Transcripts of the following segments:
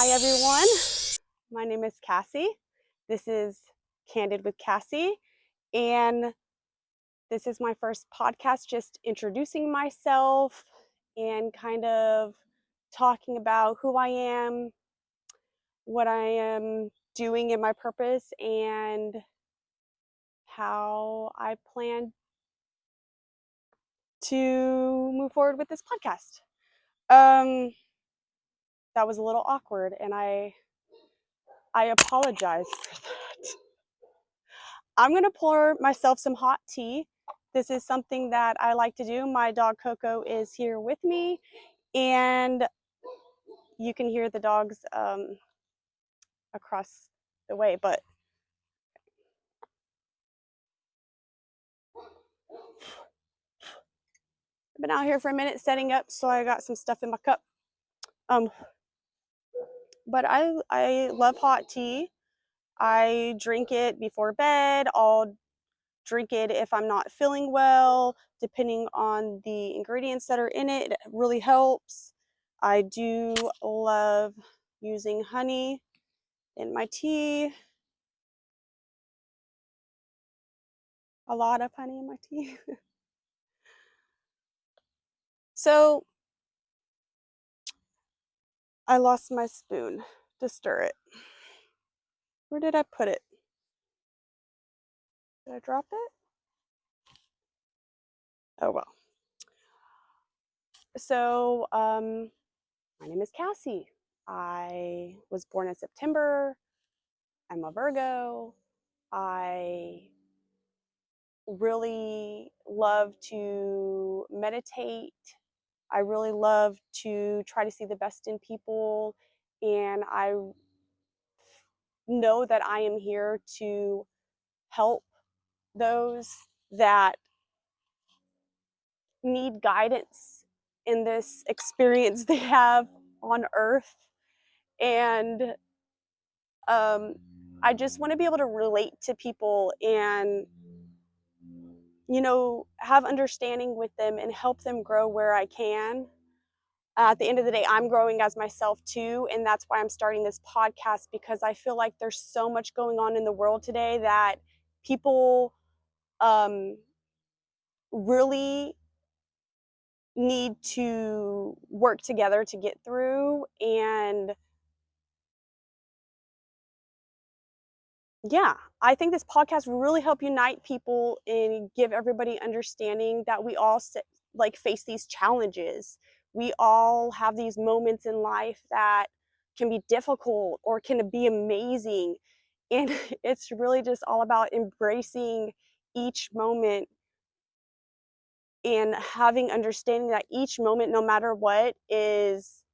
Hi everyone, my name is Cassie. This is Candid with Cassi, and this is my first podcast, just introducing myself and kind of talking about who I am, what I am doing in my purpose, and how I plan to move forward with this podcast. That was a little awkward, and I apologize for that. I'm gonna pour myself some hot tea. This is something that I like to do. My dog Coco is here with me, and you can hear the dogs across the way, but I've been out here for a minute setting up, so I got some stuff in my cup. But I love hot tea. I drink it before bed. I'll drink it if I'm not feeling well, depending on the ingredients that are in it. It really helps. I do love using honey in my tea. A lot of honey in my tea. So I lost my spoon to stir it. Where did I put it? Did I drop it? Oh well. So my name is Cassie. I was born in September. I'm a Virgo. I really love to meditate. I really love to try to see the best in people, and I know that I am here to help those that need guidance in this experience they have on earth. And I just want to be able to relate to people and, have understanding with them and help them grow where I can. At the end of the day, I'm growing as myself too, and that's why I'm starting this podcast, because I feel like there's so much going on in the world today that people really need to work together to get through. And yeah, I think this podcast will really help unite people and give everybody understanding that we all face these challenges. We all have these moments in life that can be difficult or can be amazing. And it's really just all about embracing each moment and having understanding that each moment, no matter what, is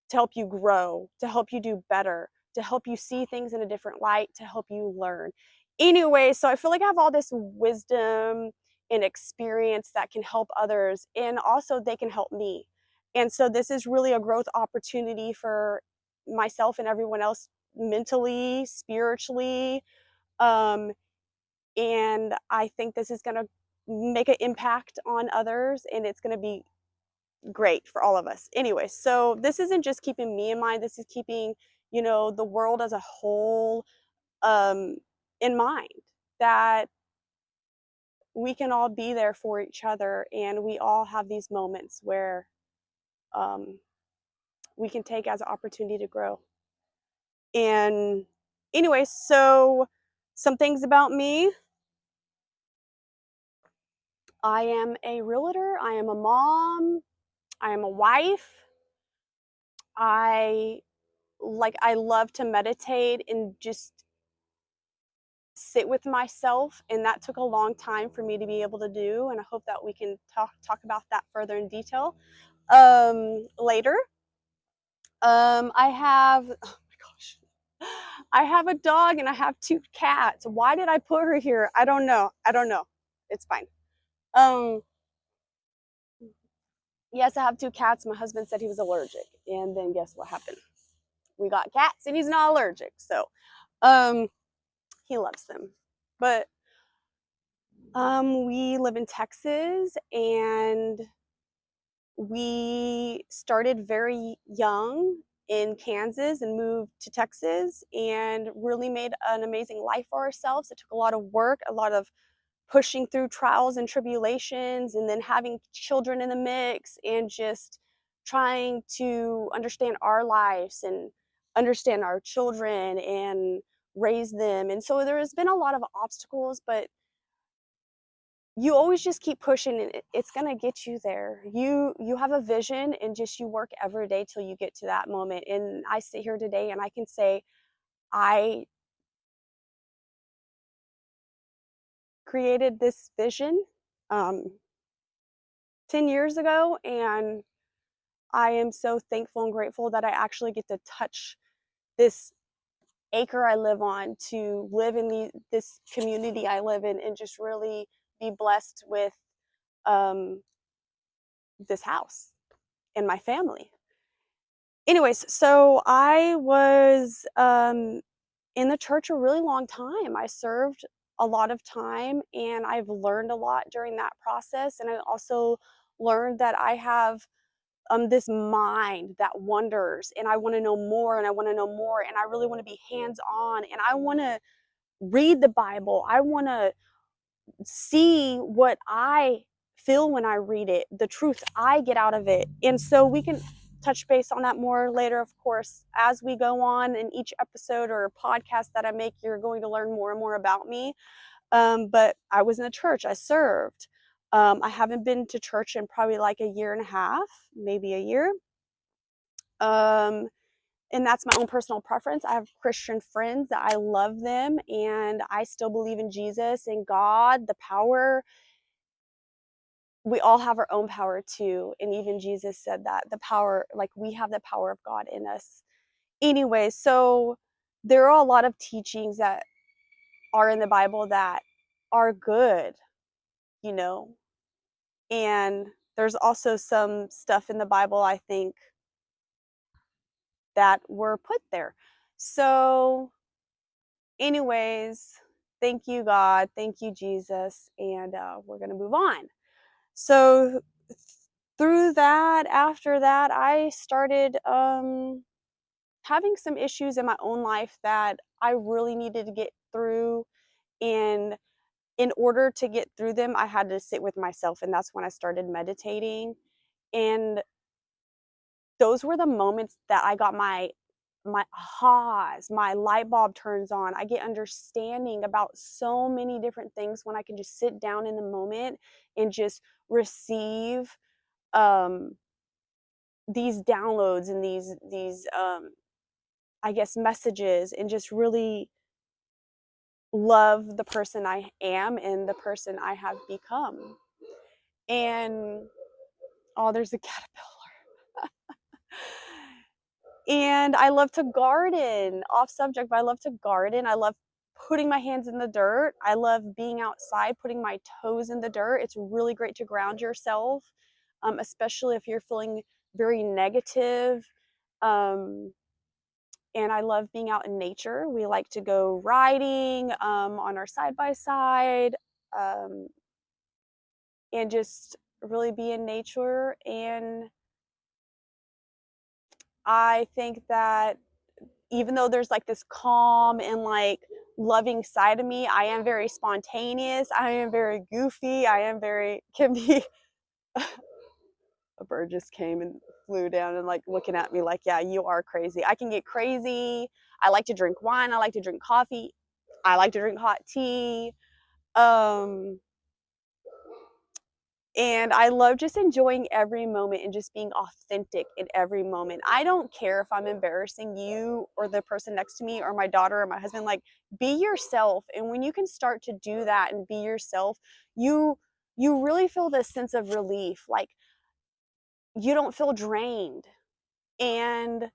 to help you grow, to help you do better, to help you see things in a different light, to help you learn. Anyway, so I feel like I have all this wisdom and experience that can help others, and also they can help me. And so this is really a growth opportunity for myself and everyone else, mentally, spiritually. Um, and I think this is going to make an impact on others, and it's going to be great for all of us. Anyway, so this isn't just keeping me in mind, this is keeping, the world as a whole in mind, that we can all be there for each other, and we all have these moments where um, we can take as an opportunity to grow. And anyway, so some things about me. I am a realtor, I am a mom, I am a wife. I love to meditate and just sit with myself, and that took a long time for me to be able to do, and I hope that we can talk about that further in detail later. I have, oh my gosh, I have a dog and I have 2 cats. Why did I put her here? I don't know. It's fine. um yes, I have 2 cats. My husband said he was allergic, and then guess what happened? We got cats and he's not allergic, so he loves them. But we live in Texas, and we started very young in Kansas and moved to Texas and really made an amazing life for ourselves. It took a lot of work, a lot of pushing through trials and tribulations, and then having children in the mix, and just trying to understand our lives and understand our children and raise them. And so there has been a lot of obstacles, but you always just keep pushing, and it's going to get you there. You have a vision, and just you work every day till you get to that moment. And I sit here today and I can say I created this vision um, 10 years ago, and I am so thankful and grateful that I actually get to touch this acre I live on, to live in this community I live in, and just really be blessed with um, this house and my family. Anyways, so I was in the church a really long time. I served a lot of time, and I've learned a lot during that process. And I also learned that I have this mind that wonders, and I want to know more, and I want to know more, and I really want to be hands on, and I want to read the Bible. I want to see what I feel when I read it, the truth I get out of it. And so we can touch base on that more later, of course, as we go on. In each episode or podcast that I make, you're going to learn more and more about me. But I was in the church, I served. I haven't been to church in probably like a year and a half, maybe a year. And that's my own personal preference. I have Christian friends that I love them, and I still believe in Jesus and God, the power. We all have our own power too. And even Jesus said that the power, like we have the power of God in us. Anyway, so there are a lot of teachings that are in the Bible that are good, you know, and there's also some stuff in the Bible, I think, that were put there. So, anyways, thank you, God. Thank you, Jesus. And we're going to move on. So, through that, after that, I started having some issues in my own life that I really needed to get through. And in order to get through them, I had to sit with myself. And that's when I started meditating. And those were the moments that I got my ahas, my light bulb turns on. I get understanding about so many different things when I can just sit down in the moment and just receive um, these downloads and these I guess messages, and just really love the person I am and the person I have become. And oh, there's a caterpillar. And I love to garden. Off subject, but I love to garden. I love putting my hands in the dirt. I love being outside, putting my toes in the dirt. It's really great to ground yourself, especially if you're feeling very negative. Um, and I love being out in nature. We like to go riding on our side by side, and just really be in nature. And I think that even though there's like this calm and like loving side of me, I am very spontaneous. I am very goofy. I am very, can be, a bird just came and flew down and like looking at me like, yeah, you are crazy. I can get crazy. I like to drink wine. I like to drink coffee. I like to drink hot tea. Um, and I love just enjoying every moment and just being authentic in every moment. I don't care if I'm embarrassing you or the person next to me or my daughter or my husband. Like, be yourself. And when you can start to do that and be yourself, you you really feel this sense of relief. Like, you don't feel drained. And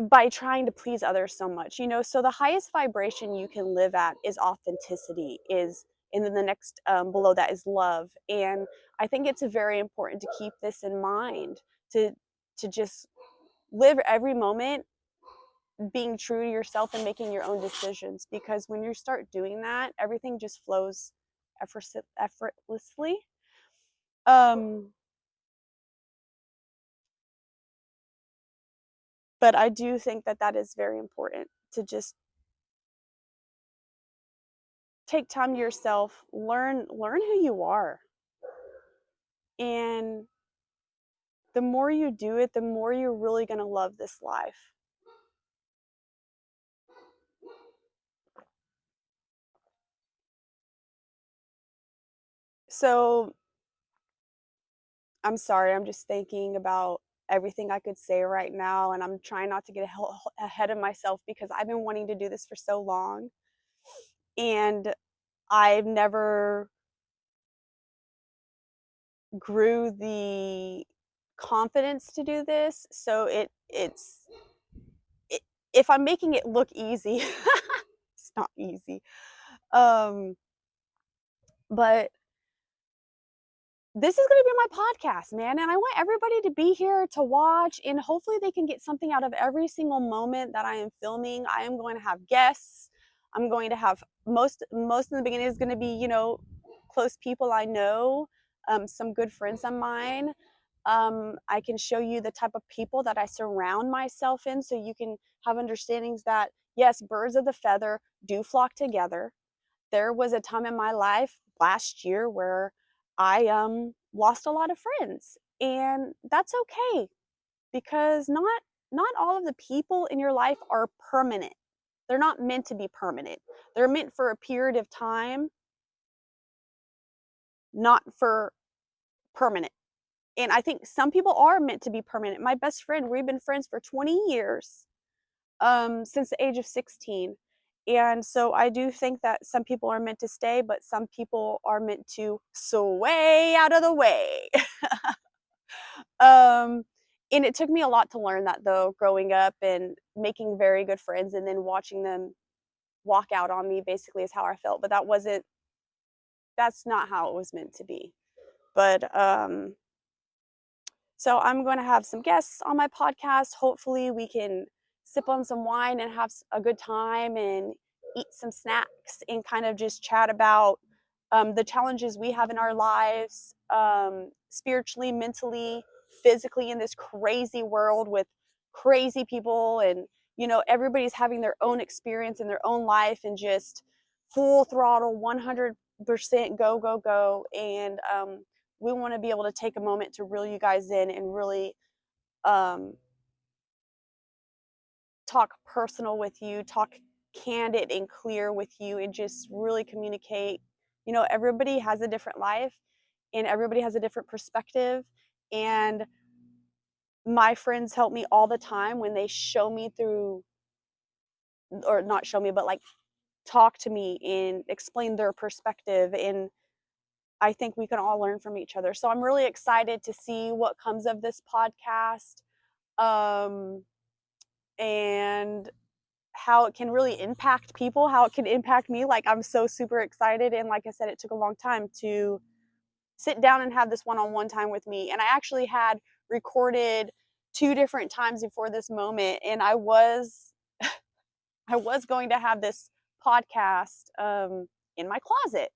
by trying to please others so much, so the highest vibration you can live at is authenticity, is, and then the next below that is love. And I think it's very important to keep this in mind, to just live every moment being true to yourself and making your own decisions, because when you start doing that, everything just flows effortlessly. um But I do think that that is very important to just take time to yourself, learn who you are. And the more you do it, the more you're really going to love this life. So, I'm sorry, I'm just thinking about everything I could say right now, and I'm trying not to get ahead of myself because I've been wanting to do this for so long. And I've never grew the confidence to do this. So it, if I'm making it look easy, it's not easy. Um, but this is going to be my podcast, man. And I want everybody to be here to watch, and hopefully they can get something out of every single moment that I am filming. I am going to have guests. I'm going to have most in the beginning is going to be, close people I know, some good friends of mine. I can show you the type of people that I surround myself in so you can have understandings that, yes, birds of the feather do flock together. There was a time in my life last year where I lost a lot of friends, and that's okay because not all of the people in your life are permanent. They're not meant to be permanent. They're meant for a period of time, not for permanent. And I think some people are meant to be permanent. My best friend, we've been friends for 20 years, since the age of 16. And so I do think that some people are meant to stay, but some people are meant to sway out of the way. um, and it took me a lot to learn that, though, growing up and making very good friends and then watching them walk out on me basically is how I felt. But that's not how it was meant to be. But so I'm going to have some guests on my podcast. Hopefully, we can sip on some wine and have a good time and eat some snacks and kind of just chat about the challenges we have in our lives, spiritually, mentally, physically, in this crazy world with crazy people. And, everybody's having their own experience in their own life and just full throttle, 100% go, go, go. And we want to be able to take a moment to reel you guys in and really um, talk personal with you, talk candid and clear with you, and just really communicate. Everybody has a different life and everybody has a different perspective. And my friends help me all the time when they show me through, or not show me, but like talk to me and explain their perspective. And I think we can all learn from each other. So I'm really excited to see what comes of this podcast, and how it can really impact people, how it can impact me. Like, I'm so super excited. And like I said, it took a long time to sit down and have this one-on-one time with me. And I actually had recorded 2 different times before this moment. And I was going to have this podcast in my closet.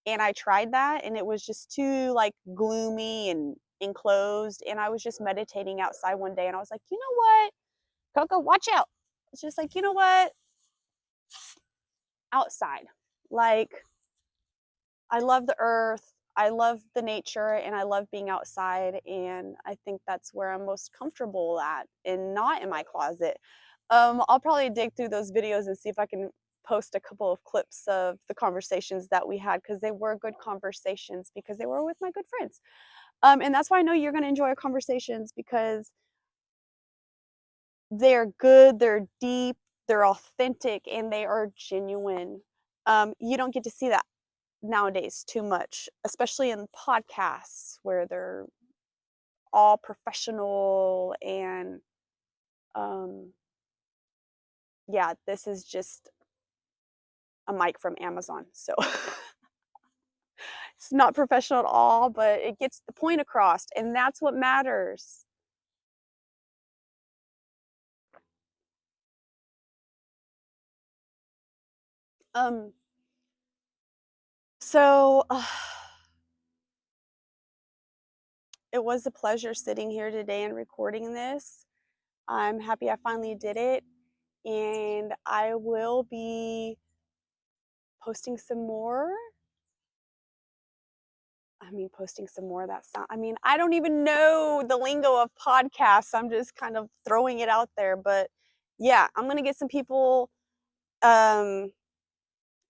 And I tried that and it was just too like gloomy and enclosed. And I was just meditating outside one day and I was like, you know what, Coco, watch out. It's just like, you know what? Outside. Like, I love the earth. I love the nature and I love being outside. And I think that's where I'm most comfortable at and not in my closet. I'll probably dig through those videos and see if I can post a couple of clips of the conversations that we had because they were good conversations because they were with my good friends. And that's why I know you're going to enjoy our conversations because they're good, they're deep, they're authentic, and they are genuine. You don't get to see that nowadays too much, especially in podcasts where they're all professional and yeah, this is just a mic from Amazon. So it's not professional at all, but it gets the point across, and that's what matters. Um, so it was a pleasure sitting here today and recording this. I'm happy I finally did it, and I will be posting some more. Posting some more. I don't even know the lingo of podcasts. I'm just kind of throwing it out there. But yeah, I'm going to get um,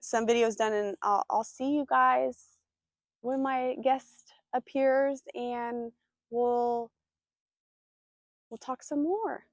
some videos done, and I'll see you guys when my guest appears, and we'll talk some more.